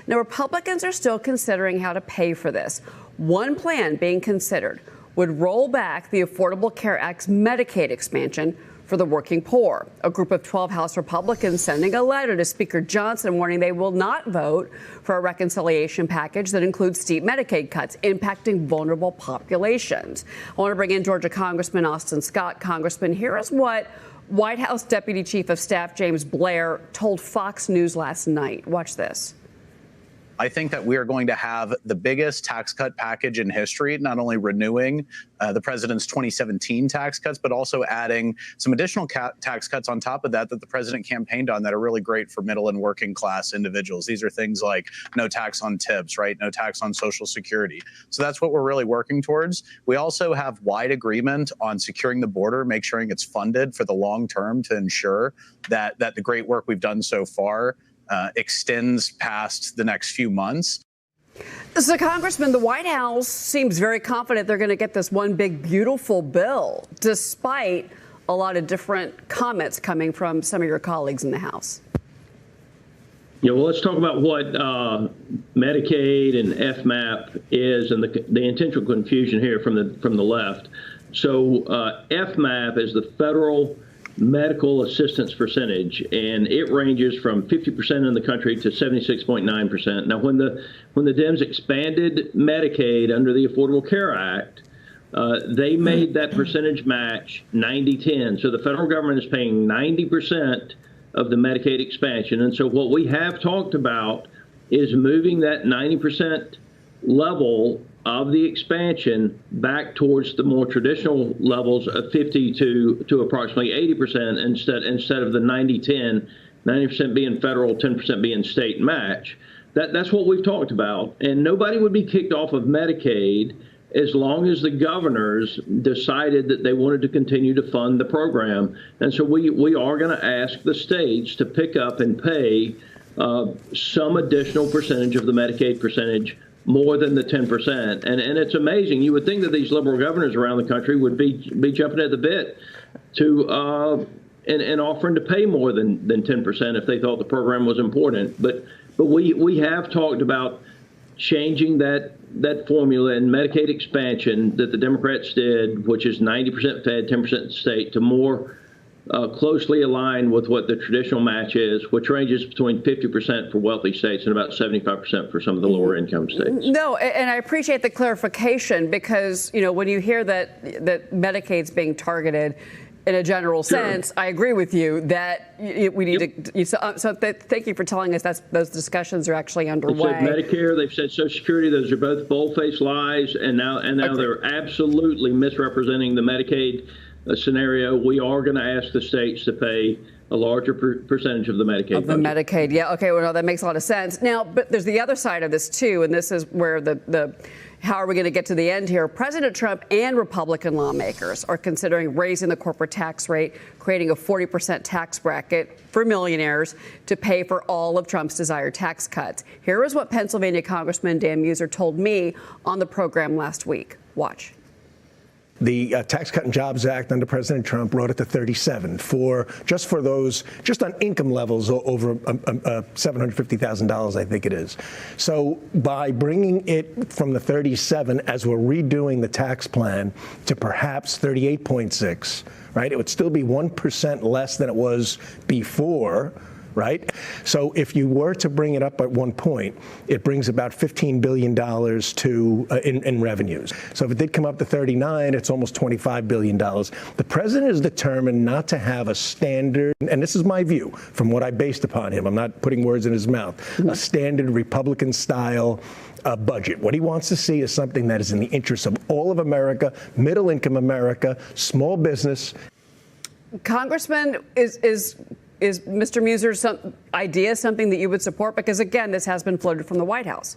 Now, Republicans are still considering how to pay for this. One plan being considered would roll back the Affordable Care Act's Medicaid expansion for the working poor. A group of 12 House Republicans sending a letter to Speaker Johnson warning they will not vote for a reconciliation package that includes steep Medicaid cuts impacting vulnerable populations. I want to bring in Georgia Congressman Austin Scott. Congressman, here is what White House Deputy Chief of Staff James Blair told Fox News last night. Watch this. I think that we are going to have the biggest tax cut package in history, not only renewing the president's 2017 tax cuts, but also adding some additional tax cuts on top of that the president campaigned on that are really great for middle and working class individuals. These are things like no tax on tips, right? No tax on Social Security. So that's what we're really working towards. We also have wide agreement on securing the border, make sure it's funded for the long term to ensure that the great work we've done so far extends past the next few months. So, Congressman, the White House seems very confident they're going to get this one big, beautiful bill, despite a lot of different comments coming from some of your colleagues in the House. Yeah, well, let's talk about what Medicaid and FMAP is and the intentional confusion here from the left. So FMAP is the federal medical assistance percentage, and it ranges from 50% in the country to 76.9%. Now, when the Dems expanded Medicaid under the Affordable Care Act, they made that percentage match 90-10. So the federal government is paying 90% of the Medicaid expansion. And so what we have talked about is moving that 90% level of the expansion back towards the more traditional levels of 50 to approximately 80% instead of the 90-10, 90% being federal, 10% being state match. That's what we've talked about. And nobody would be kicked off of Medicaid as long as the governors decided that they wanted to continue to fund the program. And so we are going to ask the states to pick up and pay some additional percentage of the Medicaid percentage, more than the 10%. And it's amazing. You would think that these liberal governors around the country would be jumping at the bit to and offering to pay more than 10% if they thought the program was important. But we have talked about changing that formula in Medicaid expansion that the Democrats did, which is 90% Fed, 10% state, to more closely aligned with what the traditional match is, which ranges between 50% for wealthy states and about 75% for some of the lower income states. No, and I appreciate the clarification because, when you hear that Medicaid's being targeted in a general sense, I agree with you that we need to. So thank you for telling us that those discussions are actually underway. They've said Medicare, they've said Social Security. Those are both bold-faced lies, and now they're absolutely misrepresenting the Medicaid scenario. We are going to ask the states to pay a larger percentage of the Medicaid. Of the budget. Medicaid, yeah. Okay, well, no, that makes a lot of sense. Now, but there's the other side of this, too, and this is where how are we going to get to the end here? President Trump and Republican lawmakers are considering raising the corporate tax rate, creating a 40% tax bracket for millionaires to pay for all of Trump's desired tax cuts. Here is what Pennsylvania Congressman Dan Meuser told me on the program last week. Watch. The Tax Cut and Jobs Act under President Trump brought it to 37 for those on income levels over $750,000, I think it is. So by bringing it from the 37 as we're redoing the tax plan to perhaps 38.6, right? It would still be 1% less than it was before. Right? So if you were to bring it up at one point, it brings about $15 billion in revenues. So if it did come up to 39, it's almost $25 billion. The president is determined not to have a standard, and this is my view from what I based upon him. I'm not putting words in his mouth, a standard Republican style budget. What he wants to see is something that is in the interest of all of America, middle income America, small business. Congressman, is Mr. Meuser's idea something that you would support? Because, again, this has been floated from the White House.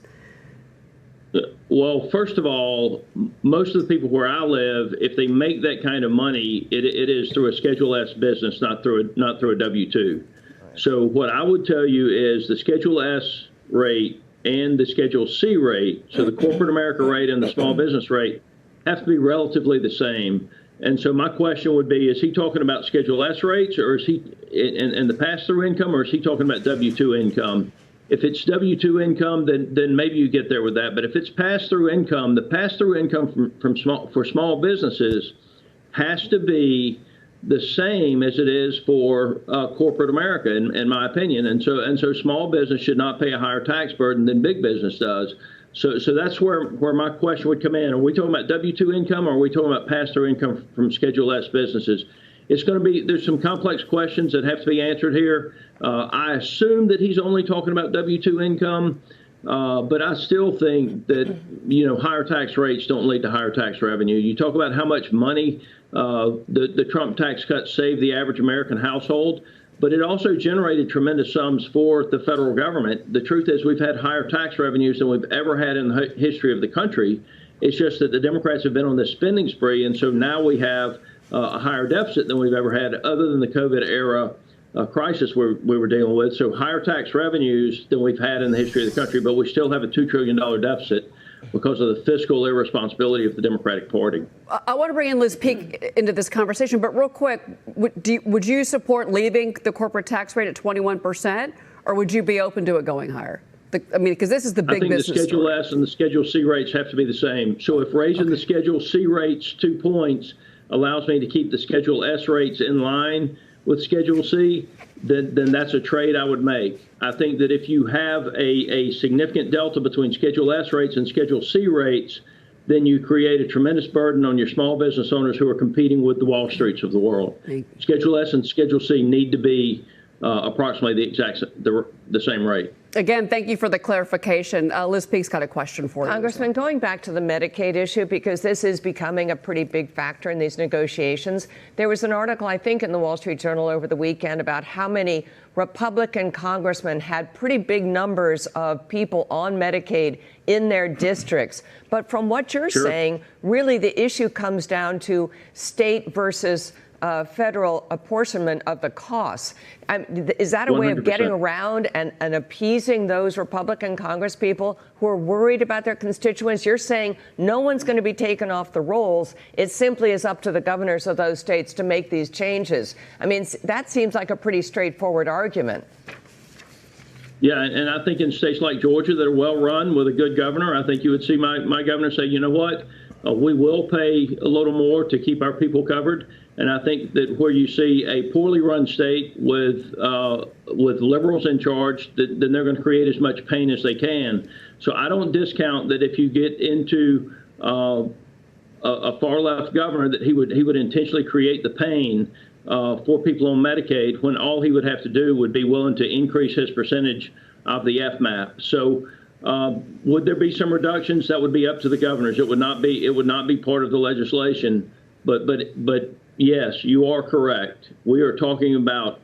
Well, first of all, most of the people where I live, if they make that kind of money, it is through a Schedule S business, not through a W-2. Right. So what I would tell you is the Schedule S rate and the Schedule C rate, so the corporate America rate and the small business rate, have to be relatively the same. And so my question would be, is he talking about Schedule S rates, or is he in the pass-through income, or is he talking about W-2 income? If it's W-2 income, then maybe you get there with that. But if it's pass-through income, the pass-through income for small businesses has to be the same as it is for corporate America, in my opinion. And so small business should not pay a higher tax burden than big business does. So that's where my question would come in. Are we talking about W-2 income, or are we talking about pass-through income from Schedule S businesses? It's going to be, there's some complex questions that have to be answered here. I assume that he's only talking about W-2 income, but I still think that, higher tax rates don't lead to higher tax revenue. You talk about how much money the Trump tax cuts saved the average American household, but it also generated tremendous sums for the federal government. The truth is we've had higher tax revenues than we've ever had in the history of the country. It's just that the Democrats have been on this spending spree, and so now we have a higher deficit than we've ever had, other than the COVID era crisis we were dealing with. So higher tax revenues than we've had in the history of the country, but we still have a $2 trillion deficit because of the fiscal irresponsibility of the Democratic Party. I want to bring in Liz Peek into this conversation, but real quick, would you support leaving the corporate tax rate at 21%, or would you be open to it going higher? Because this is the big business. I think the Schedule S and the Schedule C rates have to be the same. So if raising the Schedule C rates 2 points allows me to keep the Schedule S rates in line with Schedule C, then that's a trade I would make. I think that if you have a significant delta between Schedule S rates and Schedule C rates, then you create a tremendous burden on your small business owners who are competing with the Wall Streets of the world. Schedule S and Schedule C need to be approximately the same rate. Again, thank you for the clarification. Liz Peek's got a question for you. Congressman, going back to the Medicaid issue, because this is becoming a pretty big factor in these negotiations, there was an article, I think, in the Wall Street Journal over the weekend about how many Republican congressmen had pretty big numbers of people on Medicaid in their districts. But from what you're saying, really the issue comes down to state versus federal apportionment of the costs. Is that a way of getting around and appeasing those Republican congresspeople who are worried about their constituents? You're saying no one's going to be taken off the rolls. It simply is up to the governors of those states to make these changes. I mean, that seems like a pretty straightforward argument. Yeah, and I think in states like Georgia that are well run with a good governor, I think you would see my governor say, you know what, we will pay a little more to keep our people covered. And I think that where you see a poorly run state with liberals in charge, then they're going to create as much pain as they can. So I don't discount that if you get into a far left governor, that he would intentionally create the pain for people on Medicaid, when all he would have to do would be willing to increase his percentage of the FMAP. So would there be some reductions? That would be up to the governors. It would not be part of the legislation. But yes, you are correct. We are talking about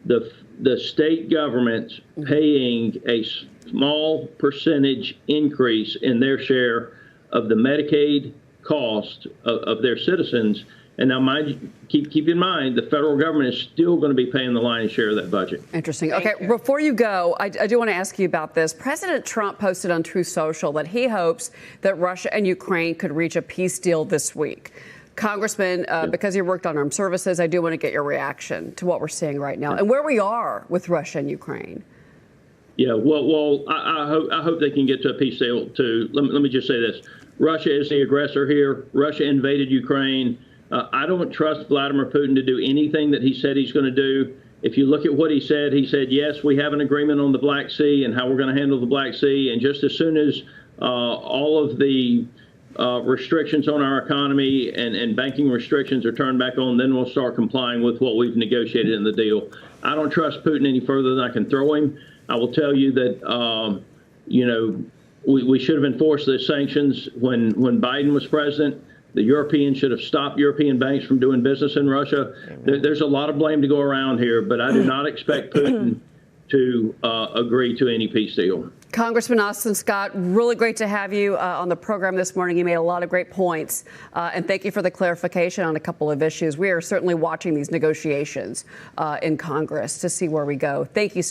the state governments paying a small percentage increase in their share of the Medicaid cost of their citizens. And now, keep in mind, the federal government is still going to be paying the lion's share of that budget. Interesting. Okay, before you go, I do want to ask you about this. President Trump posted on Truth Social that he hopes that Russia and Ukraine could reach a peace deal this week. Congressman, because you worked on armed services, I do want to get your reaction to what we're seeing right now and where we are with Russia and Ukraine. Yeah, well, I hope they can get to a peace deal too. Let me just say this: Russia is the aggressor here. Russia invaded Ukraine. I don't trust Vladimir Putin to do anything that he said he's going to do. If you look at what he said, yes, we have an agreement on the Black Sea and how we're going to handle the Black Sea. And just as soon as all of the restrictions on our economy and banking restrictions are turned back on, then we'll start complying with what we've negotiated in the deal. I don't trust Putin any further than I can throw him. I will tell you that, we should have enforced the sanctions when Biden was president. The Europeans should have stopped European banks from doing business in Russia. There's a lot of blame to go around here, but I do not expect Putin to agree to any peace deal. Congressman Austin Scott, really great to have you on the program this morning. You made a lot of great points, and thank you for the clarification on a couple of issues. We are certainly watching these negotiations in Congress to see where we go. Thank you, sir.